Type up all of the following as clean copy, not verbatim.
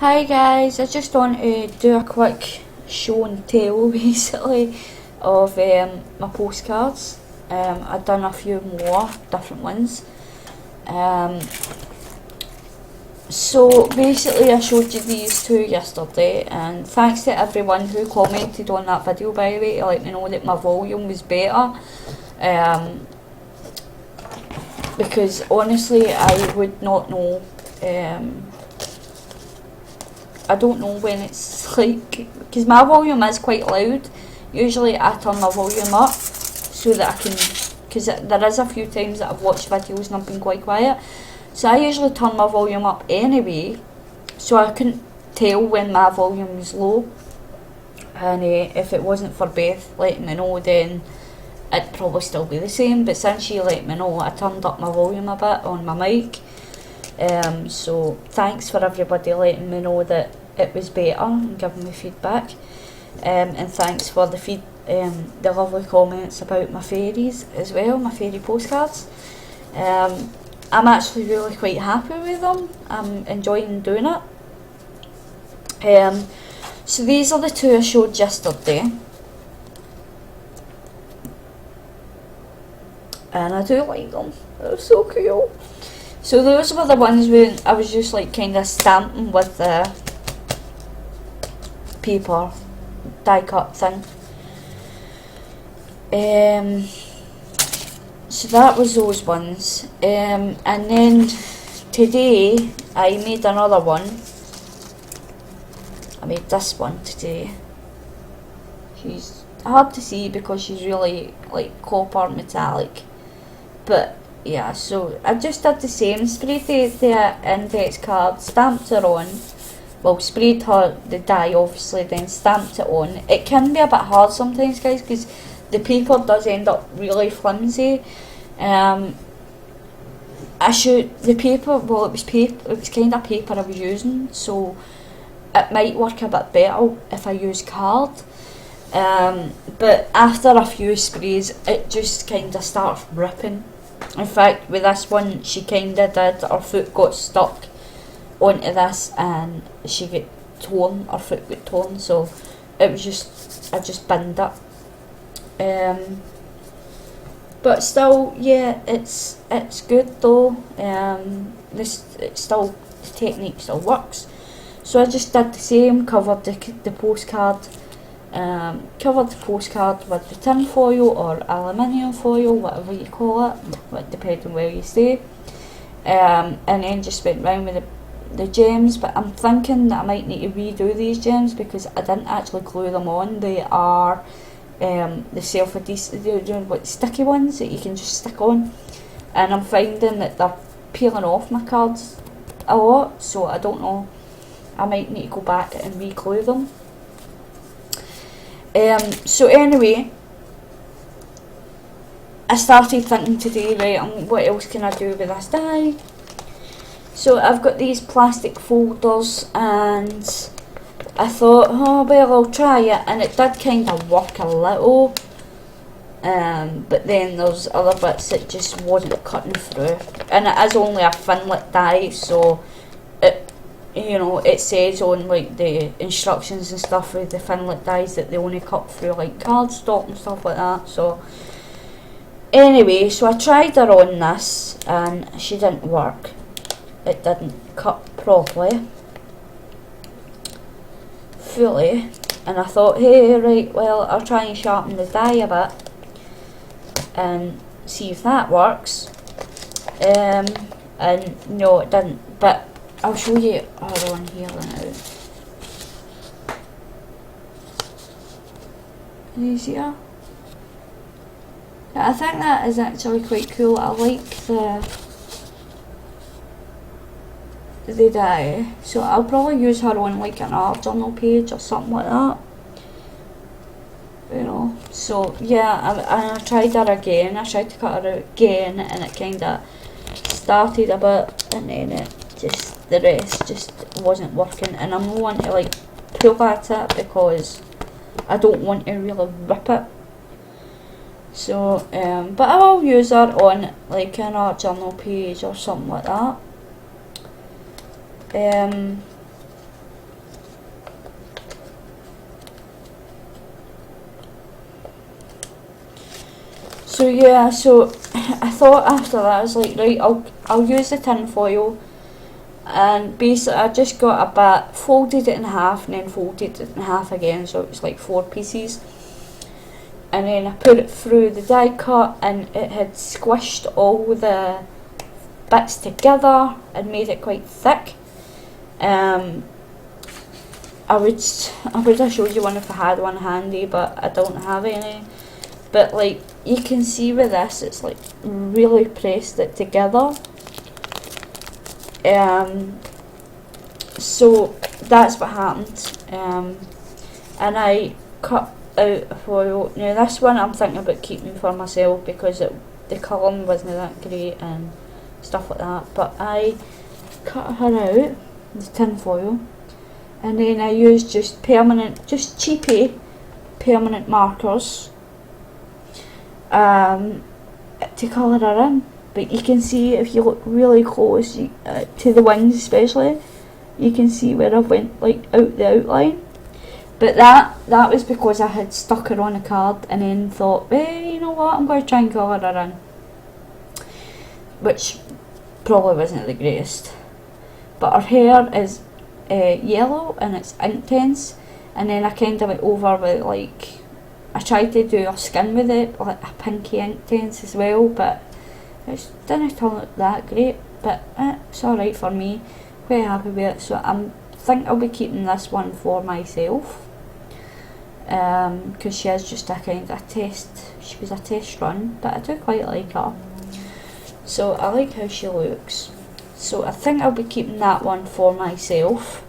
Hi guys, I just want to do a quick show and tell basically of my postcards. I've done a few more different ones. So basically I showed you these two yesterday, and thanks to everyone who commented on that video, by the way, to let me know that my volume was better. Because honestly I would not know. I don't know when it's like, because my volume is quite loud. Usually I turn my volume up so that I can, because there is a few times that I've watched videos and I've been quite quiet. So I usually turn my volume up anyway, so I couldn't tell when my volume was low. And if it wasn't for Beth letting me know, then it'd probably still be the same. But since she let me know, I turned up my volume a bit on my mic. So thanks for everybody letting me know that it was better and giving me feedback, and thanks for the lovely comments about my fairies as well, my fairy postcards. I'm actually really quite happy with them. I'm enjoying doing it. So these are the two I showed yesterday, and I do like them. They're so cool. So those were the ones when I was just like kind of stamping with the paper die cut thing. So that was those ones. And then today I made another one. I made this one today. She's hard to see because she's really like copper metallic, but yeah, so I just did the same, sprayed the index card, stamped her on, well, sprayed her the die obviously, then stamped it on. It can be a bit hard sometimes, guys, because the paper does end up really flimsy. The paper, well, it was kind of paper I was using, so it might work a bit better if I use card. But after a few sprays, it just kind of starts ripping. In fact, with this one, she kind of did, her foot got stuck onto this and she got torn, her foot got torn, so it was just, I just binned it. But still, yeah, it's good though. The technique still works. So I just did the same, covered the postcard. Covered the postcard with the tin foil or aluminium foil, whatever you call it, depending where you stay, and then just went round with the gems. But I'm thinking that I might need to redo these gems because I didn't actually glue them on. They are the self-adhesive, what, sticky ones that you can just stick on, and I'm finding that they're peeling off my cards a lot, so I don't know, I might need to go back and re-glue them. So anyway, I started thinking today, right, what else can I do with this die? So I've got these plastic folders, and I thought, oh well, I'll try it, and it did kind of work a little, but then there's other bits that just wasn't cutting through, and it is only a Finlit die, so it, you know, it says on like the instructions and stuff with the Finlit dies that they only cut through like cardstock and stuff like that. So anyway, so I tried her on this and she didn't work. It didn't cut properly, fully, and I thought, hey, right, well, I'll try and sharpen the die a bit and see if that works. And no, it didn't, but I'll show you her on here now. Can you see her? Yeah, I think that is actually quite cool. I like the die. So I'll probably use her on like an art journal page or something like that. You know, so yeah, I tried her again. I tried to cut her out again and it kind of started a bit and then the rest just wasn't working, and I'm not wanting to like pull at it because I don't want to really rip it. So but I will use her on like an art journal page or something like that. So yeah, so I thought after that I was like, right, I'll use the tin foil, and basically I just got a bit, folded it in half and then folded it in half again, so it was like 4 pieces. And then I put it through the die cut, and it had squished all the bits together and made it quite thick. I would have showed you one if I had one handy, but I don't have any. But like you can see with this, it's like really pressed it together. So that's what happened. And I cut out a foil. Now this one I'm thinking about keeping for myself because the colouring wasn't that great and stuff like that. But I cut her out, the tin foil, and then I used just cheapy permanent markers to colour her in. But you can see if you look really close to the wings especially, you can see where I went like out the outline. But that was because I had stuck her on a card and then thought, hey, you know what, I'm going to try and colour her in. Which probably wasn't the greatest. But her hair is yellow and it's intense, and then I kind of went over with like, I tried to do her skin with it, like a pinky intense as well, but it didn't turn out that great. But it's alright for me, quite happy with it. So I think I'll be keeping this one for myself, because she is just a kind of test, she was a test run, but I do quite like her. So I like how she looks. So I think I'll be keeping that one for myself.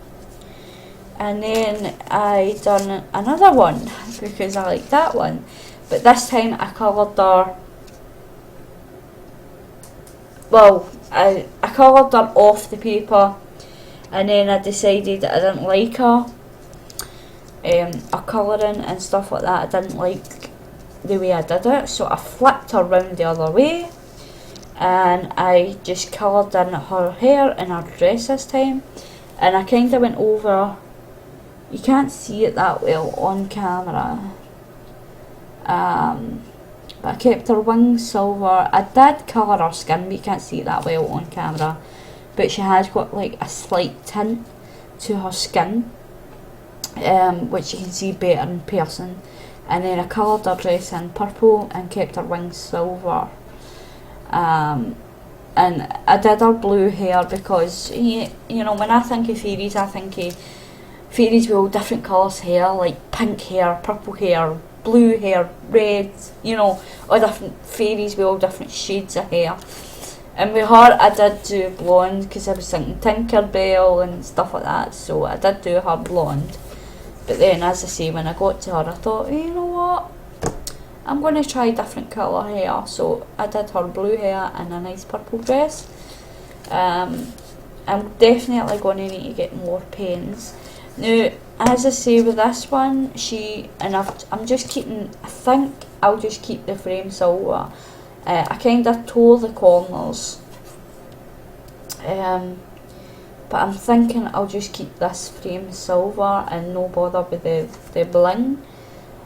And then I done another one because I like that one. But this time I coloured her, well, I coloured her off the paper, and then I decided that I didn't like her. Her colouring and stuff like that, I didn't like the way I did it, so I flipped her round the other way. And I just coloured in her hair and her dress this time, and I kind of went over, you can't see it that well on camera, but I kept her wings silver. I did colour her skin, but you can't see it that well on camera, but she has got like a slight tint to her skin, which you can see better in person. And then I coloured her dress in purple and kept her wings silver. And I did her blue hair because you know, when I think of fairies, I think of fairies with all different colours hair, like pink hair, purple hair, blue hair, red, you know, all different fairies with all different shades of hair. And with her I did do blonde because I was thinking Tinkerbell and stuff like that, so I did do her blonde. But then, as I say, when I got to her I thought, hey, you know what, I'm going to try different colour hair, so I did her blue hair and a nice purple dress. I'm definitely going to need to get more pens. Now, as I say with this one, I'm just keeping, I think I'll just keep the frame silver. I kind of tore the corners, but I'm thinking I'll just keep this frame silver and no bother with the bling.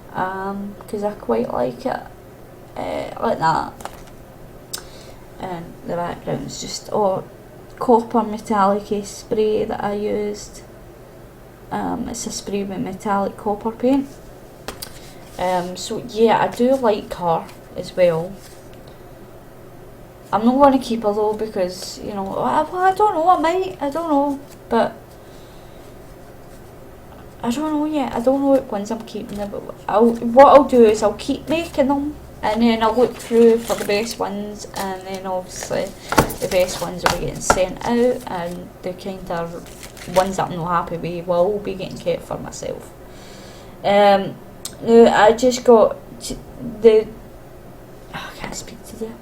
Because I quite like it like that. And the background's just copper metallic spray that I used. It's a spray with metallic copper paint. So yeah, I do like her as well. I'm not going to keep her though because, you know, I don't know, I don't know, but I don't know yet. I don't know what ones I'm keeping them, but what I'll do is I'll keep making them, and then I'll look through for the best ones, and then obviously the best ones will be getting sent out, and the kind of ones that I'm not happy with will be getting kept for myself. Now I just got I can't speak today.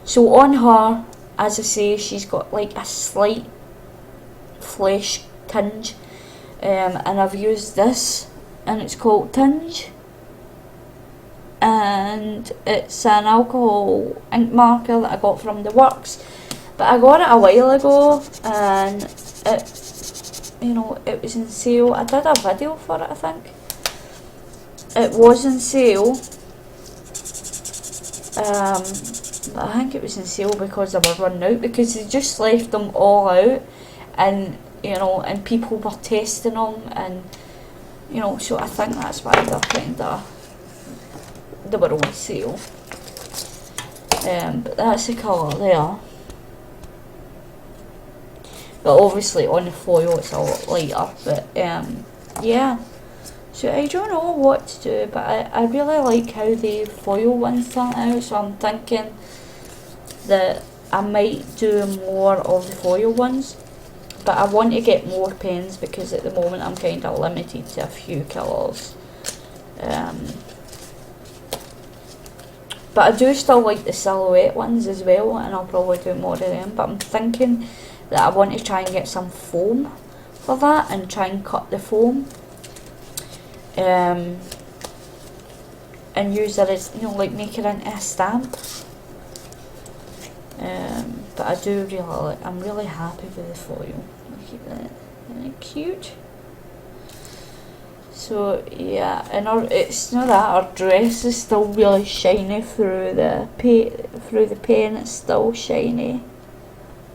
So on her, as I say, she's got like a slight flesh tinge, and I've used this, and it's called Tinge, and it's an alcohol ink marker that I got from the works, but I got it a while ago, and it, you know, it was in sale. I did a video for it, I think, it was in sale, but I think it was in sale because they were running out, because they just left them all out, and you know, and people were testing them, and you know, so I think that's why they were on sale. But that's the colour there. But obviously on the foil it's a lot lighter, but yeah. So I don't know what to do, but I really like how the foil ones turn out, so I'm thinking that I might do more of the foil ones, but I want to get more pens because at the moment I'm kind of limited to a few colours. But I do still like the silhouette ones as well, and I'll probably do more of them, but I'm thinking that I want to try and get some foam for that and try and cut the foam. And use it as, you know, like make it into a stamp. But I do really like, I'm really happy with the foil. Look at that, isn't it cute? So yeah, and it's not that our dress is still really shiny through the pen. It's still shiny,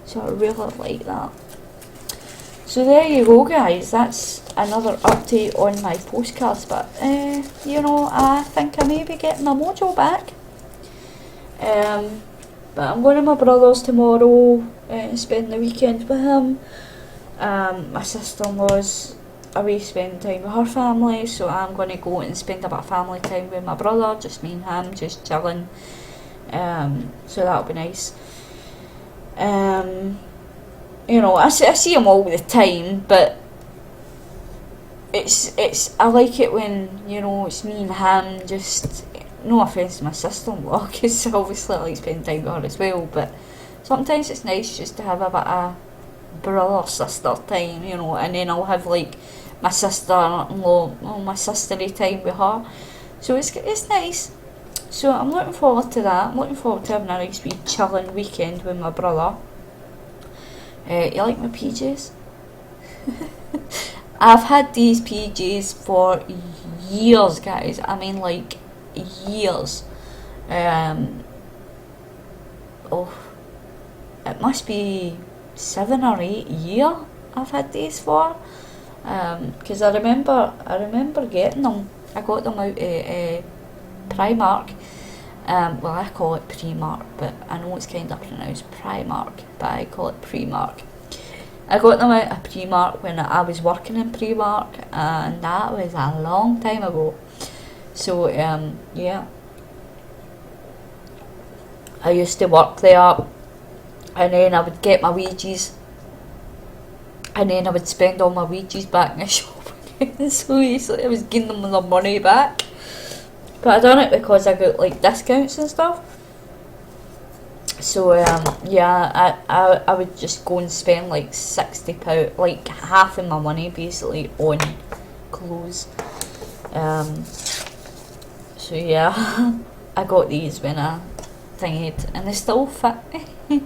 so I really like that. So there you go, guys. That's another update on my postcards. But you know, I think I may be getting my mojo back. But I'm going to my brother's tomorrow and spend the weekend with him. My sister-in-law's away spending time with her family, so I'm going to go and spend a bit of family time with my brother, just me and him, just chilling. So that'll be nice. You know, I see him all the time, but I like it when, you know, it's me and him, just, no offence to my sister-in-law, because obviously I like spending time with her as well, but sometimes it's nice just to have a bit of brother-sister time, you know, and then I'll have like my sister-in-law, my sisterly time with her, so it's nice. So I'm looking forward to that. I'm looking forward to having a nice wee chilling weekend with my brother. You like my PJs? I've had these PJs for years, guys. I mean, like, years. Oh, it must be 7 or 8 years I've had these for. Because I remember getting them. I got them out at Primark. Well, I call it Primark, but I know it's kind of pronounced Primark, but I call it Primark. I got them out of Primark when I was working in Primark, and that was a long time ago. So, yeah. I used to work there, and then I would get my wages, and then I would spend all my wages back in the shop again. So basically I was giving them their money back. But I done it because I got like discounts and stuff. So yeah, I would just go and spend like £60, like half of my money basically on clothes. So yeah, I got these when I thingied, and they still fit me.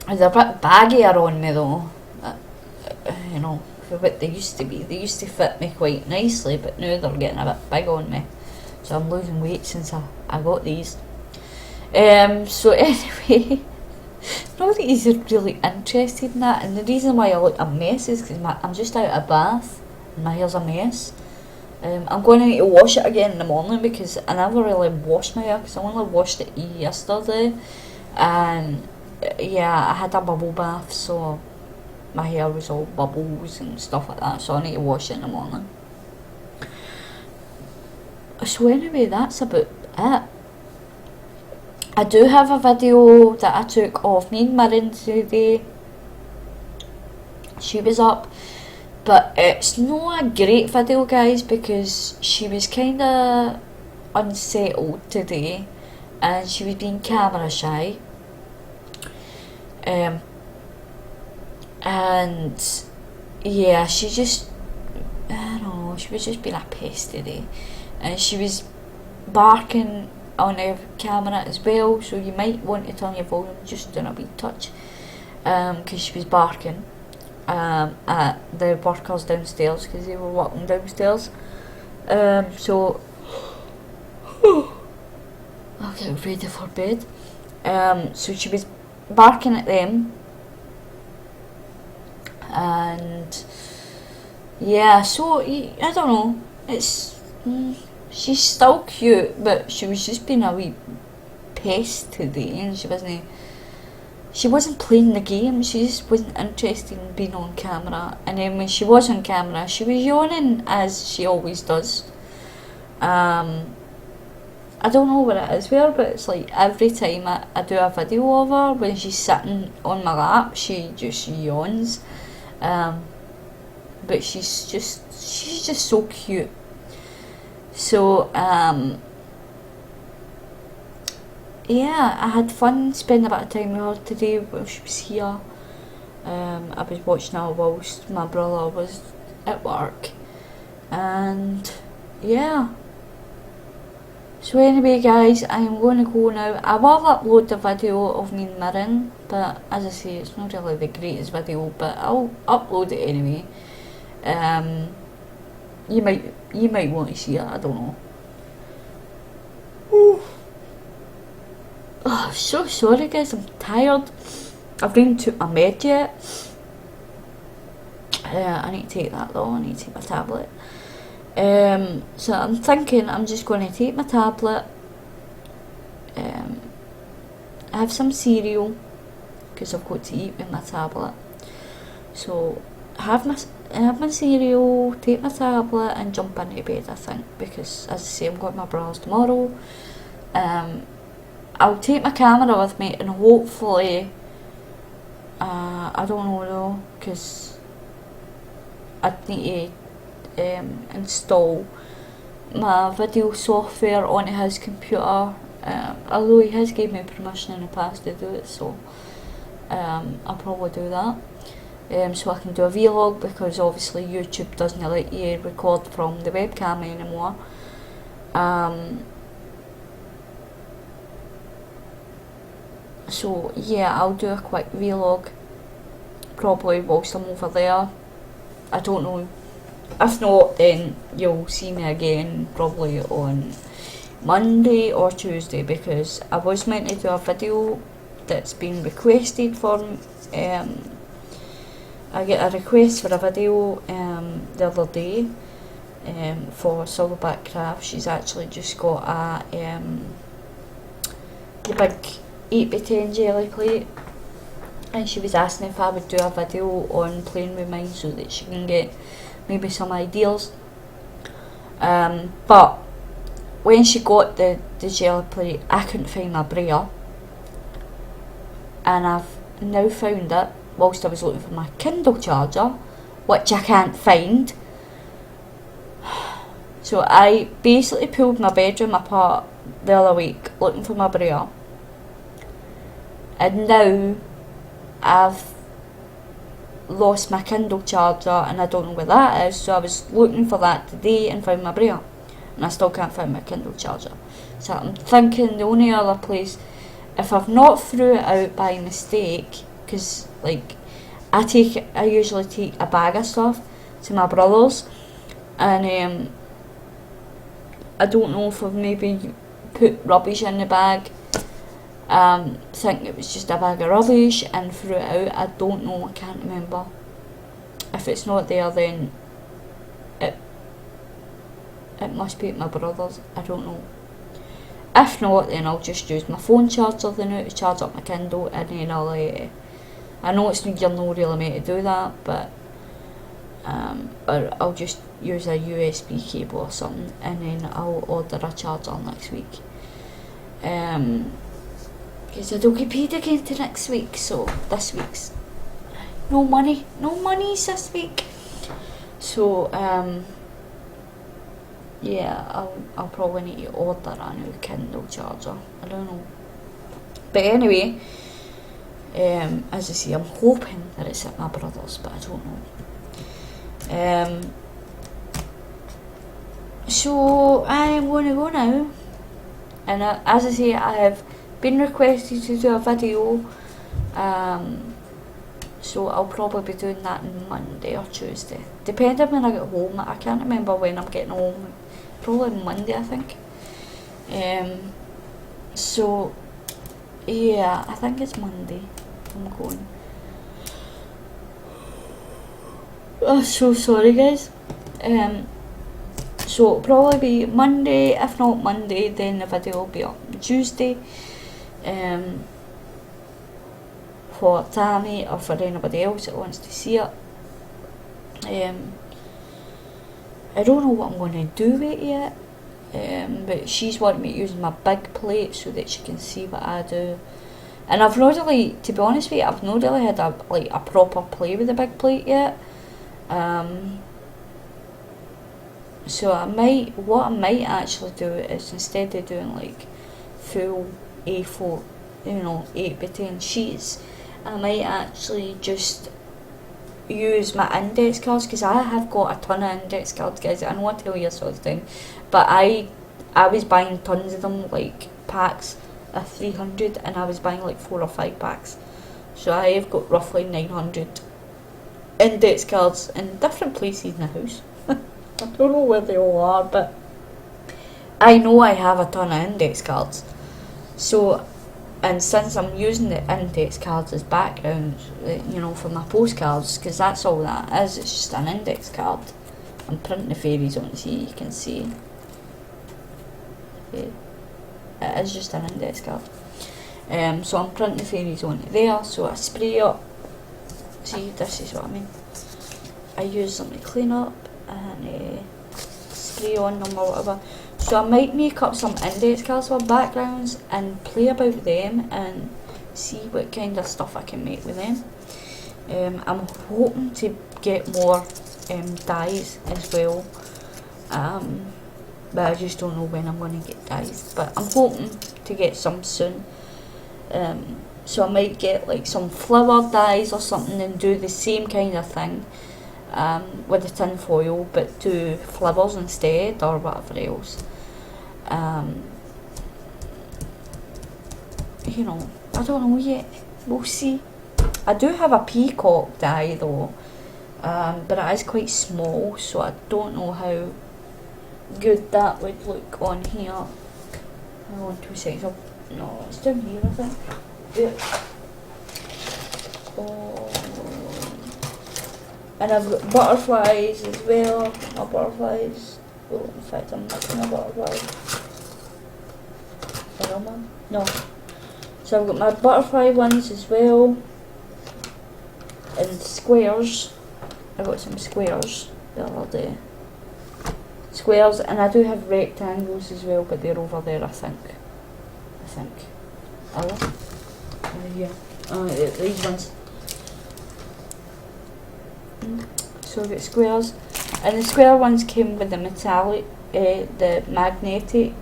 And they're a bit baggier on me though, you know, for what they used to be. They used to fit me quite nicely, but now they're getting a bit big on me, so I'm losing weight since I got these. So anyway, nobody's really interested in that, and the reason why I look a mess is because I'm just out of a bath and my hair's a mess. I'm going to need to wash it again in the morning because I never really washed my hair, because I only washed it yesterday, and yeah, I had a bubble bath, so my hair was all bubbles and stuff like that, so I need to wash it in the morning. So anyway, that's about it. I do have a video that I took of me and Mirren today. She was up, but it's not a great video, guys, because she was kind of unsettled today, and she was being camera shy. And yeah, she just, I don't know, she was just being a pest today, and she was barking on the camera as well, so you might want to turn your volume just down a wee touch, because she was barking. at the workers downstairs because they were working downstairs. So I'll get ready for bed. So she was barking at them, and yeah, so I don't know, it's she's still cute, but she was just being a wee pest today, and she wasn't playing the game, she just wasn't interested in being on camera. And then when she was on camera, she was yawning as she always does. I don't know what it is with her, but it's like every time I do a video of her, when she's sitting on my lap, she just yawns. But she's just so cute. So yeah, I had fun spending a bit of time with her today while she was here. I was watching her whilst my brother was at work, and yeah. So anyway guys, I'm going to go now. I will upload the video of me mirroring, but as I say, it's not really the greatest video, but I'll upload it anyway. You might want to see it, I don't know. Oh, so sorry guys, I'm tired. I've not took my med yet. I need to take that though, I need to take my tablet. So I'm thinking I'm just going to take my tablet, have some cereal, because I've got to eat with my tablet. So have my cereal, take my tablet and jump into bed, I think, because as I say, I'm going to my brother's tomorrow. I'll take my camera with me, and hopefully, I don't know though, because I need to install my video software onto his computer, although he has gave me permission in the past to do it, so I'll probably do that. So I can do a vlog, because obviously YouTube doesn't let you record from the webcam anymore. So yeah, I'll do a quick vlog probably whilst I'm over there. I don't know, if not then you'll see me again probably on Monday or Tuesday, because I was meant to do a video that's been requested for. I get a request for a video the other day for Silverback Craft. She's actually just got the big 8x10 jelly plate, and she was asking if I would do a video on playing with mine so that she can get maybe some ideas. But when she got the jelly plate, I couldn't find my brayer, and I've now found it whilst I was looking for my Kindle charger, which I can't find. So I basically pulled my bedroom apart the other week looking for my brayer, and now I've lost my Kindle charger and I don't know where that is. So I was looking for that today and found my brayer, and I still can't find my Kindle charger. So I'm thinking the only other place, if I've not threw it out by mistake, because like I usually take a bag of stuff to my brother's, and I don't know if I've maybe put rubbish in the bag. Think it was just a bag of rubbish and threw it out. I don't know, I can't remember. If it's not there, then it must be at my brother's, I don't know. If not, then I'll just use my phone charger now to charge up my Kindle, and then I know you're not really meant to do that, but or I'll just use a USB cable or something, and then I'll order a charger next week. Because I don't get paid again to next week, so this week's no money's this week. So yeah, I'll probably need to order a new Kindle charger, I don't know. But anyway, as I say, I'm hoping that it's at my brother's, but I don't know. So I'm going to go now, and as I say, I have been requested to do a video, so I'll probably be doing that on Monday or Tuesday, depending when I get home. I can't remember when I'm getting home, probably Monday I think. So yeah, I think it's Monday I'm going. Oh, so sorry guys. So it'll probably be Monday. If not Monday, then the video will be up on Tuesday. For Tammy or for anybody else that wants to see it. I don't know what I'm going to do with it yet. But she's wanting me to use my big plate so that she can see what I do. And I've not really, to be honest with you, I've not really had a proper play with the big plate yet. So what I might actually do is, instead of doing like full A4, 8x10 sheets, I might actually just use my index cards, because I have got a ton of index cards, guys. I know I tell you this all the time, but I was buying tons of them, like packs of 300, and I was buying like 4 or 5 packs. So I have got roughly 900 index cards in different places in the house. I don't know where they all are, but I know I have a ton of index cards. So, and since I'm using the index cards as backgrounds, for my postcards, because that's all that is, it's just an index card. I'm printing the fairies on it so you can see. Okay. It is just an index card. So I'm printing the fairies on it there, so I spray up. See, this is what I mean. I use them to clean up and spray on them or whatever. So I might make up some index cards for backgrounds and play about them and see what kind of stuff I can make with them. I'm hoping to get more dies as well, but I just don't know when I'm going to get dies, but I'm hoping to get some soon. So I might get like some flower dies or something and do the same kind of thing with the tin foil, but do flowers instead or whatever else. I don't know yet, we'll see. I do have a peacock die though, but it is quite small, so I don't know how good that would look on here. Hang on 2 seconds. No, it's down here I think. Yeah. Oh. And I've got butterflies as well. My butterflies. Oh, in fact, I'm mixing a butterfly. No. So I've got my butterfly ones as well. And squares. I got some squares the other day. Squares, and I do have rectangles as well, but they're over there, I think. Oh, yeah. These ones. So I've got squares, and the square ones came with the metallic, the magnetic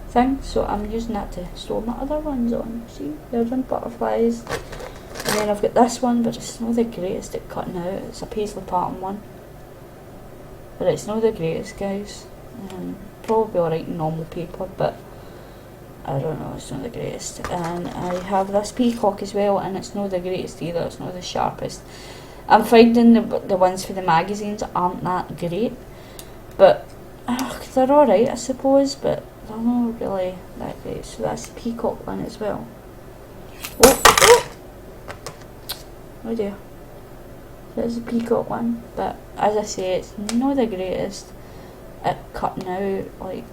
thing, so I'm using that to store my other ones on. See, there's some butterflies, and then I've got this one, but it's not the greatest at cutting out. It's a paisley pattern one, but it's not the greatest, guys. Probably alright in normal paper, but I don't know, it's not the greatest. And I have this peacock as well, and it's not the greatest either, it's not the sharpest. I'm finding the ones for the magazines aren't that great, but they're alright I suppose, but they're not really that great. So that's the peacock one as well. Oh dear. There's the peacock one, but as I say, it's not the greatest at cutting out, like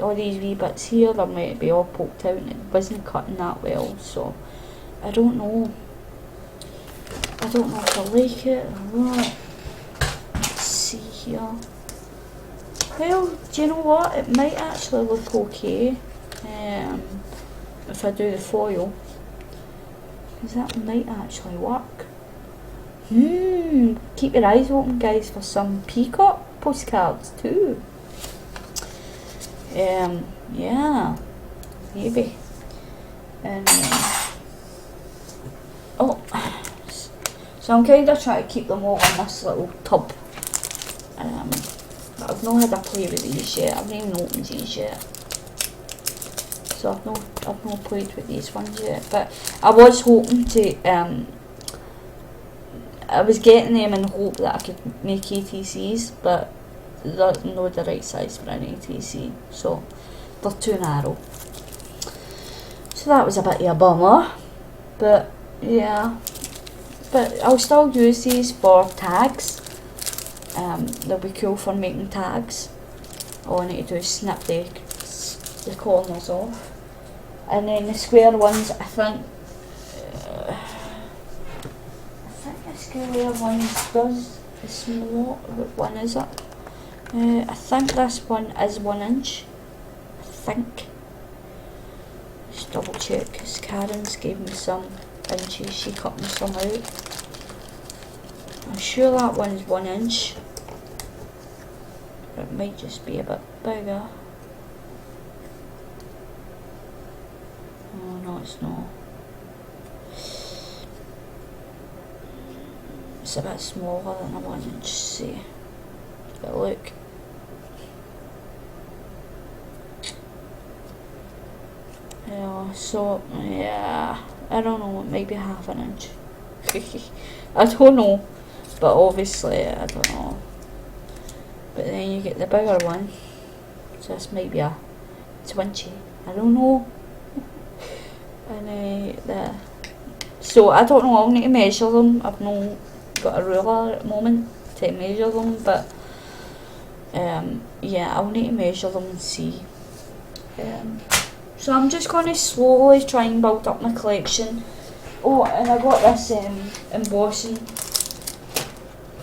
all these wee bits here, they might be all poked out and it wasn't cutting that well, so I don't know. I don't know if I like it or not. Let's see here. Well, do you know what? It might actually look okay if I do the foil, because that might actually work. Keep your eyes open, guys, for some peacock postcards too. Yeah, maybe. And so I'm kind of trying to keep them all in this little tub. But I've not had a play with these yet. I've not even opened these yet. So I've not played with these ones yet. But I was hoping to I was getting them in hope that I could make ATCs, but they're not the right size for an ATC, so they're too narrow. So that was a bit of a bummer, but yeah. But I'll still use these for tags. They'll be cool for making tags. All I need to do is snip the corners off. And then the square ones, I think the square ones does the small, what one is it? I think this one is 1 inch. I think. Just double check, because Karen's gave me some inches, she cut me some out. I'm sure that one's 1 inch. It might just be a bit bigger. Oh no, it's not. It's a bit smaller than a 1 inch, see. But look. Yeah, so yeah, I don't know, maybe half an inch. I don't know, but obviously I don't know. But then you get the bigger one, so this might be a 20, I don't know. And so I don't know, I'll need to measure them. I've not got a ruler at the moment to measure them, but yeah, I'll need to measure them and see. So I'm just going to slowly try and build up my collection. Oh, and I got this embossing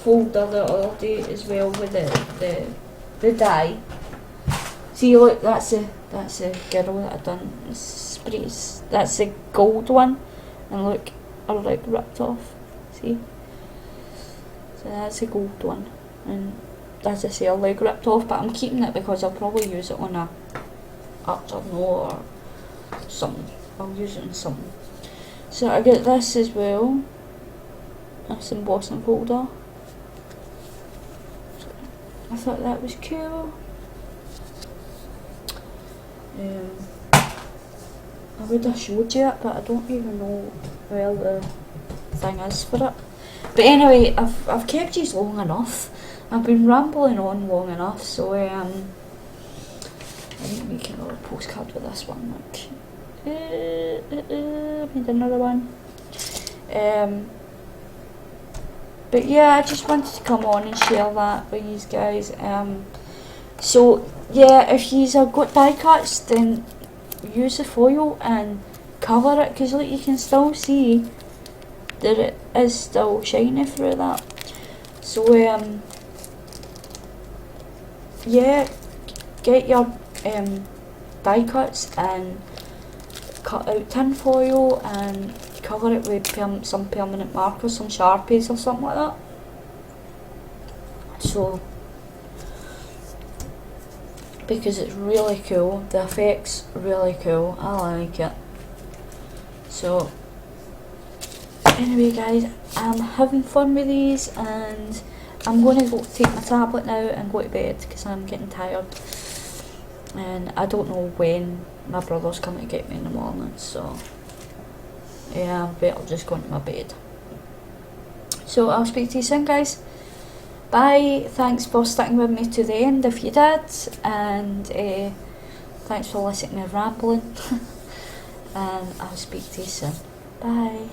folder the other day as well with the dye. See, look, that's the girl that I done sprays. That's the gold one, and look, I like ripped off. See, so that's the gold one, and as I say, I like ripped off, but I'm keeping it because I'll probably use it on a or something. I'll use it on something. So I get this as well. This embossing folder. So I thought that was cool. I would have showed you it, but I don't even know where the thing is for it. But anyway, I've kept these long enough. I've been rambling on long enough, so I need to make another postcard with this one. Like, made another one. But yeah, I just wanted to come on and share that with you guys. So yeah, if you've got die cuts, then use the foil and cover it, because like you can still see that it is still shiny through that. So yeah, get your die cuts and cut out tin foil and cover it with some permanent markers, some Sharpies or something like that. So, because it's really cool, the effect's really cool, I like it. So anyway guys, I'm having fun with these, and I'm going to go take my tablet now and go to bed because I'm getting tired, and I don't know when my brother's coming to get me in the morning, so yeah, I better just go into my bed. So I'll speak to you soon guys. Bye, thanks for sticking with me to the end if you did, and thanks for listening to me rambling, and I'll speak to you soon. Bye.